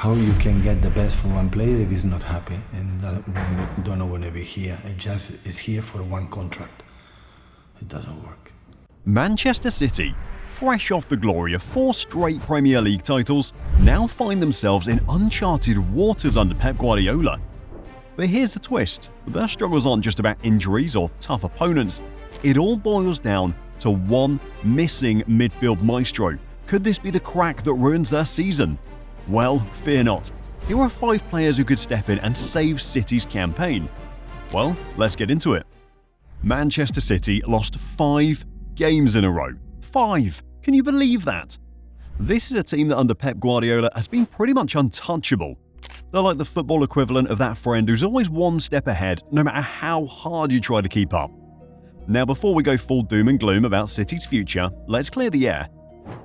how you can get the best from one player if he's not happy and don't want to be here. It just is here for one contract. It doesn't work. Manchester City, fresh off the glory of 4 straight Premier League titles, now find themselves in uncharted waters under Pep Guardiola. But here's the twist: their struggles aren't just about injuries or tough opponents. It all boils down to one missing midfield maestro. Could this be the crack that ruins their season? Well, fear not. Here are 5 players who could step in and save City's campaign. Well, let's get into it. Manchester City lost 5 games in a row. 5! Can you believe that? This is a team that under Pep Guardiola has been pretty much untouchable. They're like the football equivalent of that friend who's always one step ahead, no matter how hard you try to keep up. Now, before we go full doom and gloom about City's future, let's clear the air.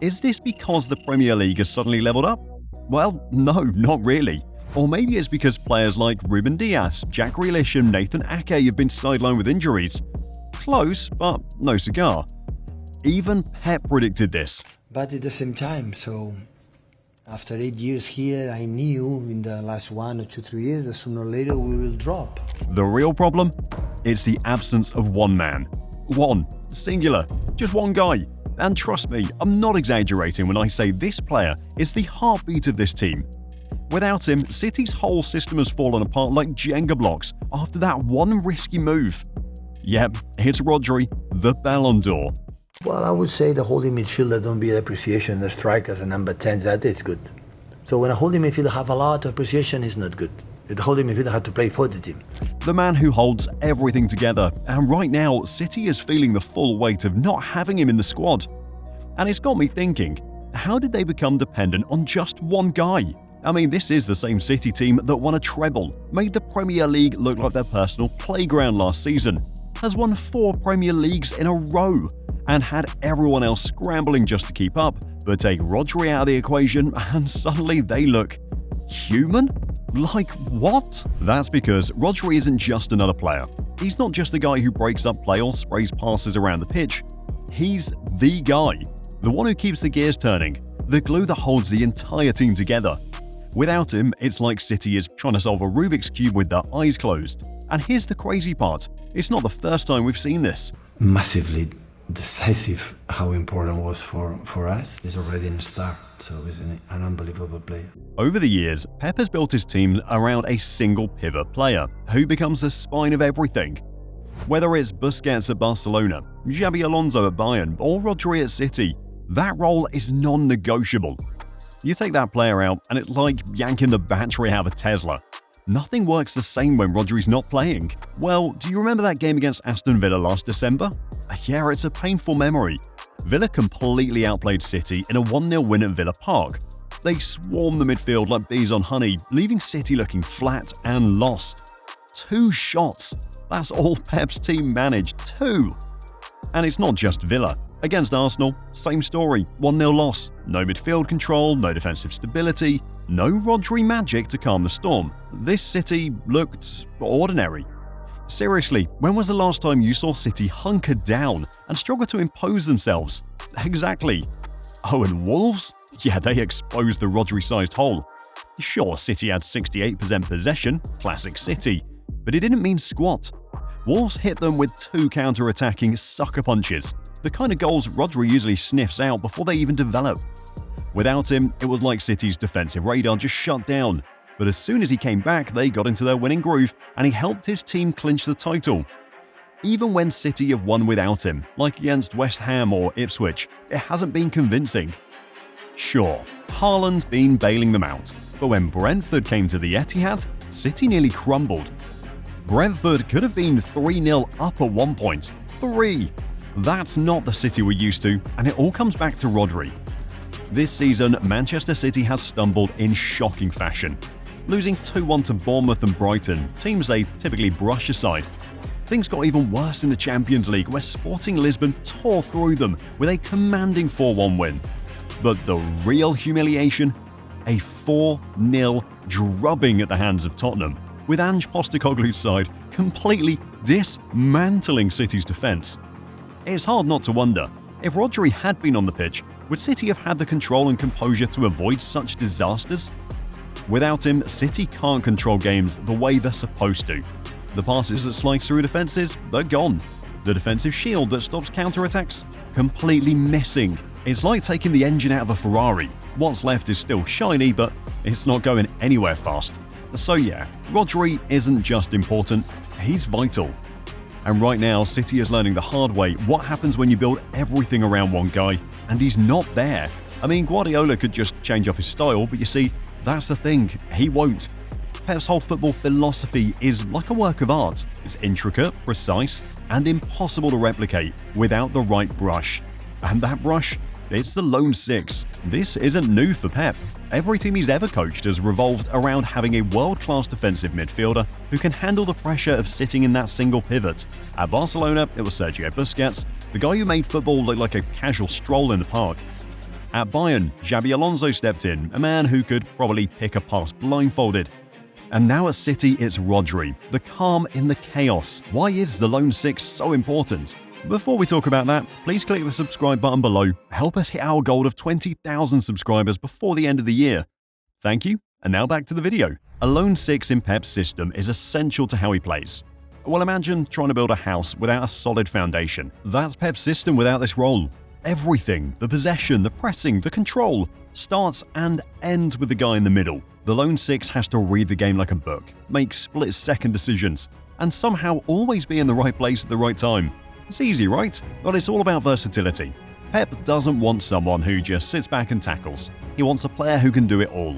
Is this because the Premier League has suddenly leveled up? Well, no, not really. Or maybe it's because players like Ruben Dias, Jack Grealish and Nathan Ake have been sidelined with injuries. Close, but no cigar. Even Pep predicted this. But at the same time, so after 8 years here, I knew in the last 1 or 2, 3 years that sooner or later we will drop. The real problem? It's the absence of one man. One. Singular. Just one guy. And trust me, I'm not exaggerating when I say this player is the heartbeat of this team. Without him, City's whole system has fallen apart like Jenga blocks after that one risky move. Yep, it's Rodri, the Ballon d'Or. Well, I would say the holding midfielder don't be appreciation, the strikers and number 10s, that is good. So when a holding midfielder have a lot of appreciation, it's not good. The holding midfielder have to play for the team. The man who holds everything together, and right now, City is feeling the full weight of not having him in the squad. And it's got me thinking, how did they become dependent on just one guy? I mean, this is the same City team that won a treble, made the Premier League look like their personal playground last season, has won 4 Premier Leagues in a row, and had everyone else scrambling just to keep up. But take Rodri out of the equation and suddenly they look human? Like what? That's because Rodri isn't just another player. He's not just the guy who breaks up play or sprays passes around the pitch. He's the guy. The one who keeps the gears turning. The glue that holds the entire team together. Without him, it's like City is trying to solve a Rubik's Cube with their eyes closed. And here's the crazy part. It's not the first time we've seen this. Massively decisive how important it was for us. He's already in a star, so he's an unbelievable player. Over the years, Pep has built his team around a single pivot player who becomes the spine of everything. Whether it's Busquets at Barcelona, Xabi Alonso at Bayern, or Rodri at City, that role is non-negotiable. You take that player out and it's like yanking the battery out of a Tesla. Nothing works the same when Rodri's not playing. Well, do you remember that game against Aston Villa last December? Yeah, it's a painful memory. Villa completely outplayed City in a 1-0 win at Villa Park. They swarmed the midfield like bees on honey, leaving City looking flat and lost. 2 shots. That's all Pep's team managed. 2. And it's not just Villa. Against Arsenal, same story. 1-0 loss. No midfield control, no defensive stability, no Rodri magic to calm the storm. This City looked ordinary. Seriously, when was the last time you saw City hunker down and struggle to impose themselves? Exactly. Oh, and Wolves? Yeah, they exposed the Rodri-sized hole. Sure, City had 68% possession, classic City, but it didn't mean squat. Wolves hit them with 2 counter-attacking sucker punches, the kind of goals Rodri usually sniffs out before they even develop. Without him, it was like City's defensive radar just shut down. But as soon as he came back, they got into their winning groove and he helped his team clinch the title. Even when City have won without him, like against West Ham or Ipswich, it hasn't been convincing. Sure, Haaland's been bailing them out, but when Brentford came to the Etihad, City nearly crumbled. Brentford could have been 3-0 up at one point. 3! That's not the City we're used to, and it all comes back to Rodri. This season, Manchester City has stumbled in shocking fashion, losing 2-1 to Bournemouth and Brighton, teams they typically brush aside. Things got even worse in the Champions League, where Sporting Lisbon tore through them with a commanding 4-1 win. But the real humiliation? A 4-0 drubbing at the hands of Tottenham, with Ange Postecoglou's side completely dismantling City's defence. It's hard not to wonder, if Rodri had been on the pitch, would City have had the control and composure to avoid such disasters? Without him, City can't control games the way they're supposed to. The passes that slice through defenses, they're gone. The defensive shield that stops counterattacks, completely missing. It's like taking the engine out of a Ferrari. What's left is still shiny, but it's not going anywhere fast. So yeah, Rodri isn't just important, he's vital. And right now, City is learning the hard way what happens when you build everything around one guy, and he's not there. I mean, Guardiola could just change up his style, but you see, that's the thing, he won't. Pep's whole football philosophy is like a work of art. It's intricate, precise, and impossible to replicate without the right brush. And that brush? It's the lone six. This isn't new for Pep. Every team he's ever coached has revolved around having a world-class defensive midfielder who can handle the pressure of sitting in that single pivot. At Barcelona, it was Sergio Busquets, the guy who made football look like a casual stroll in the park. At Bayern, Xabi Alonso stepped in, a man who could probably pick a pass blindfolded. And now at City, it's Rodri, the calm in the chaos. Why is the lone six so important? Before we talk about that, please click the subscribe button below. Help us hit our goal of 20,000 subscribers before the end of the year. Thank you, and now back to the video. A lone six in Pep's system is essential to how he plays. Well, imagine trying to build a house without a solid foundation. That's Pep's system without this role. Everything, the possession, the pressing, the control, starts and ends with the guy in the middle. The lone six has to read the game like a book, make split-second decisions, and somehow always be in the right place at the right time. It's easy, right? But it's all about versatility. Pep doesn't want someone who just sits back and tackles. He wants a player who can do it all.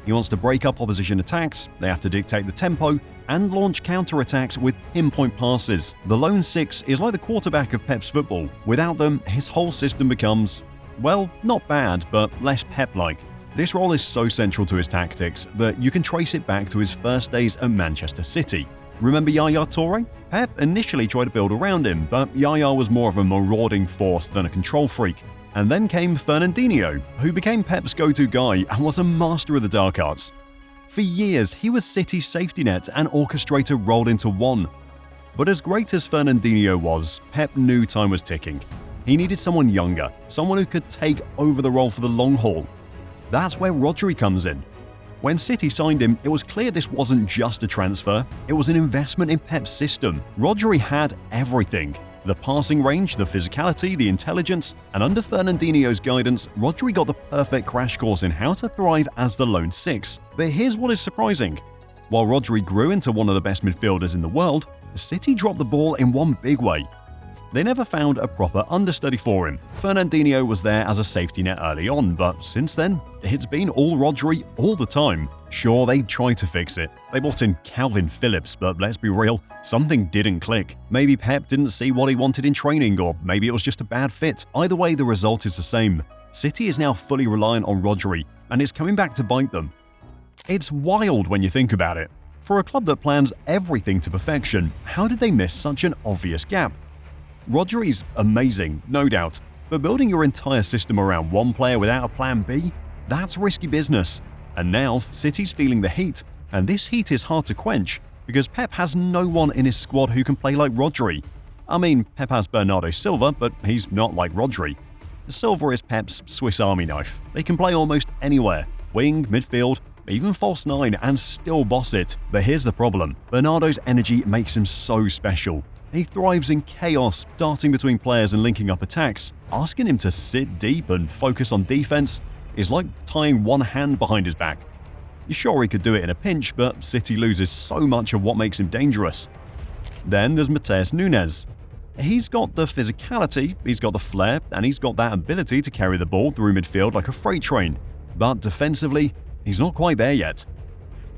He wants to break up opposition attacks, they have to dictate the tempo, and launch counterattacks with pinpoint passes. The lone six is like the quarterback of Pep's football. Without them, his whole system becomes, well, not bad, but less Pep-like. This role is so central to his tactics that you can trace it back to his first days at Manchester City. Remember Yaya Toure? Pep initially tried to build around him, but Yaya was more of a marauding force than a control freak. And then came Fernandinho, who became Pep's go-to guy and was a master of the dark arts. For years, he was City's safety net and orchestrator rolled into one. But as great as Fernandinho was, Pep knew time was ticking. He needed someone younger, someone who could take over the role for the long haul. That's where Rodri comes in. When City signed him, it was clear this wasn't just a transfer, it was an investment in Pep's system. Rodri had everything. The passing range, the physicality, the intelligence, and under Fernandinho's guidance, Rodri got the perfect crash course in how to thrive as the lone six. But here's what is surprising. While Rodri grew into one of the best midfielders in the world, City dropped the ball in one big way. They never found a proper understudy for him. Fernandinho was there as a safety net early on, but since then, it's been all Rodri all the time. Sure, they tried to fix it. They brought in Calvin Phillips, but let's be real, something didn't click. Maybe Pep didn't see what he wanted in training, or maybe it was just a bad fit. Either way, the result is the same. City is now fully reliant on Rodri, and it's coming back to bite them. It's wild when you think about it. For a club that plans everything to perfection, how did they miss such an obvious gap? Rodri's amazing, no doubt, but building your entire system around one player without a plan B? That's risky business. And now, City's feeling the heat, and this heat is hard to quench, because Pep has no one in his squad who can play like Rodri. I mean, Pep has Bernardo Silva, but he's not like Rodri. Silva is Pep's Swiss Army knife. They can play almost anywhere, wing, midfield, even false nine, and still boss it. But here's the problem. Bernardo's energy makes him so special. He thrives in chaos, darting between players and linking up attacks. Asking him to sit deep and focus on defense is like tying one hand behind his back. Sure, he could do it in a pinch, but City loses so much of what makes him dangerous. Then there's Matheus Nunes. He's got the physicality, he's got the flair, and he's got that ability to carry the ball through midfield like a freight train. But defensively, he's not quite there yet.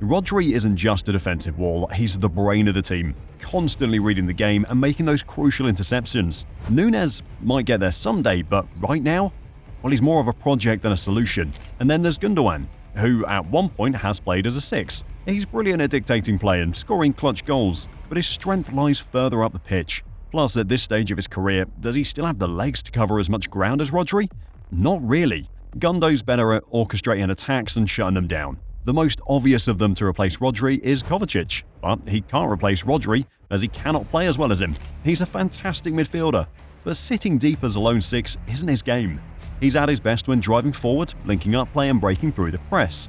Rodri isn't just a defensive wall, he's the brain of the team, constantly reading the game and making those crucial interceptions. Nunes might get there someday, but right now, well, he's more of a project than a solution. And then there's Gundogan, who at one point has played as a six. He's brilliant at dictating play and scoring clutch goals, but his strength lies further up the pitch. Plus, at this stage of his career, does he still have the legs to cover as much ground as Rodri? Not really. Gundo's better at orchestrating attacks and shutting them down. The most obvious of them to replace Rodri is Kovacic, but he can't replace Rodri as he cannot play as well as him. He's a fantastic midfielder, but sitting deep as a lone six isn't his game. He's at his best when driving forward, linking up play and breaking through the press.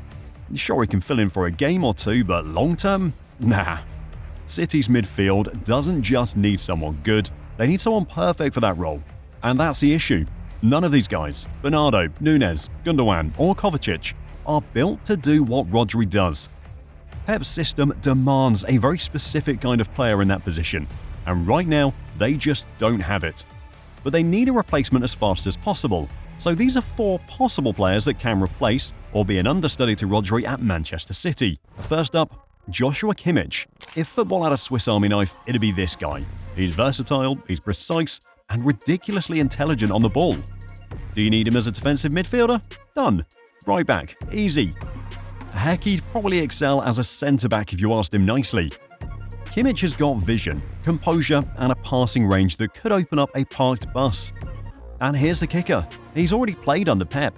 Sure, he can fill in for a game or two, but long-term? Nah. City's midfield doesn't just need someone good, they need someone perfect for that role. And that's the issue. None of these guys, Bernardo, Nunes, Gundogan, or Kovacic, are built to do what Rodri does. Pep's system demands a very specific kind of player in that position, and right now, they just don't have it. But they need a replacement as fast as possible, so these are 4 possible players that can replace or be an understudy to Rodri at Manchester City. First up, Joshua Kimmich. If football had a Swiss Army knife, it'd be this guy. He's versatile, he's precise, and ridiculously intelligent on the ball. Do you need him as a defensive midfielder? Done. Right back. Easy. Heck, he'd probably excel as a centre-back if you asked him nicely. Kimmich has got vision, composure, and a passing range that could open up a parked bus. And here's the kicker. He's already played under Pep.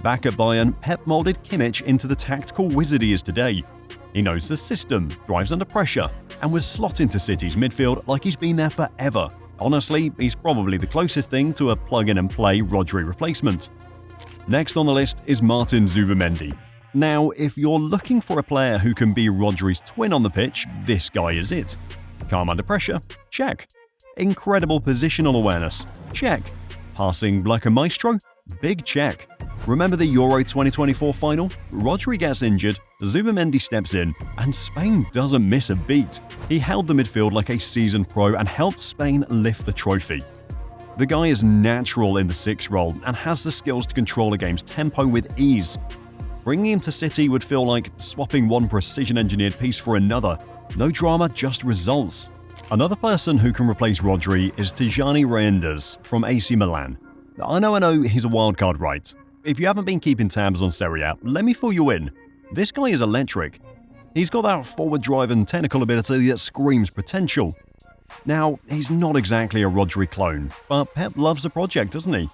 Back at Bayern, Pep moulded Kimmich into the tactical wizard he is today. He knows the system, thrives under pressure, and was slot into City's midfield like he's been there forever. Honestly, he's probably the closest thing to a plug-in-and-play Rodri replacement. Next on the list is Martín Zubimendi. Now, if you're looking for a player who can be Rodri's twin on the pitch, this guy is it. Calm under pressure? Check. Incredible positional awareness? Check. Passing like a maestro? Big check. Remember the Euro 2024 final? Rodri gets injured, Zubimendi steps in, and Spain doesn't miss a beat. He held the midfield like a seasoned pro and helped Spain lift the trophy. The guy is natural in the 6 role and has the skills to control a game's tempo with ease. Bringing him to City would feel like swapping one precision-engineered piece for another. No drama, just results. Another person who can replace Rodri is Tijani Reinders from AC Milan. I know he's a wildcard, right? If you haven't been keeping tabs on Serie A, let me fill you in. This guy is electric. He's got that forward drive and technical ability that screams potential. Now, he's not exactly a Rodri clone, but Pep loves the project, doesn't he?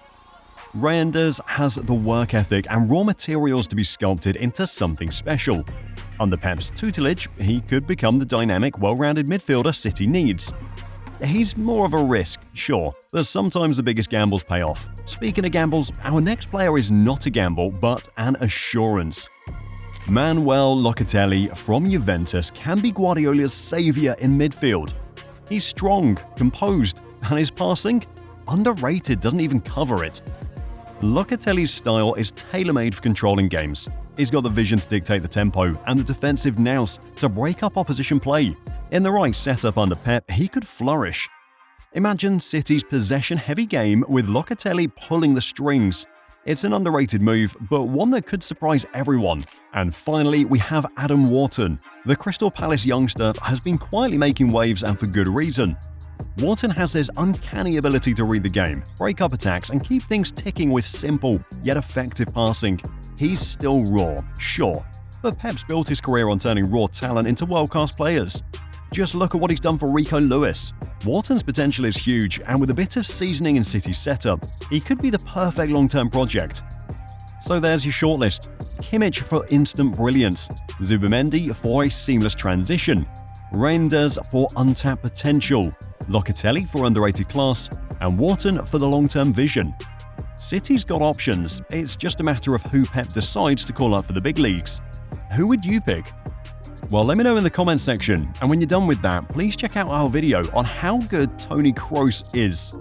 Reinders has the work ethic and raw materials to be sculpted into something special. Under Pep's tutelage, he could become the dynamic, well-rounded midfielder City needs. He's more of a risk, sure, but sometimes the biggest gambles pay off. Speaking of gambles, our next player is not a gamble, but an assurance. Manuel Locatelli from Juventus can be Guardiola's saviour in midfield. He's strong, composed, and his passing? Underrated, doesn't even cover it. Locatelli's style is tailor-made for controlling games. He's got the vision to dictate the tempo and the defensive nous to break up opposition play. In the right setup under Pep, he could flourish. Imagine City's possession-heavy game with Locatelli pulling the strings. It's an underrated move, but one that could surprise everyone. And finally, we have Adam Wharton. The Crystal Palace youngster has been quietly making waves, and for good reason. Wharton has this uncanny ability to read the game, break up attacks, and keep things ticking with simple yet effective passing. He's still raw, sure, but Pep's built his career on turning raw talent into world-class players. Just look at what he's done for Rico Lewis. Wharton's potential is huge, and with a bit of seasoning in City's setup, he could be the perfect long-term project. So there's your shortlist. Kimmich for instant brilliance, Zubimendi for a seamless transition, Reinders for untapped potential, Locatelli for underrated class, and Wharton for the long-term vision. City's got options, it's just a matter of who Pep decides to call up for the big leagues. Who would you pick? Well, let me know in the comments section, and when you're done with that, please check out our video on how good Toni Kroos is.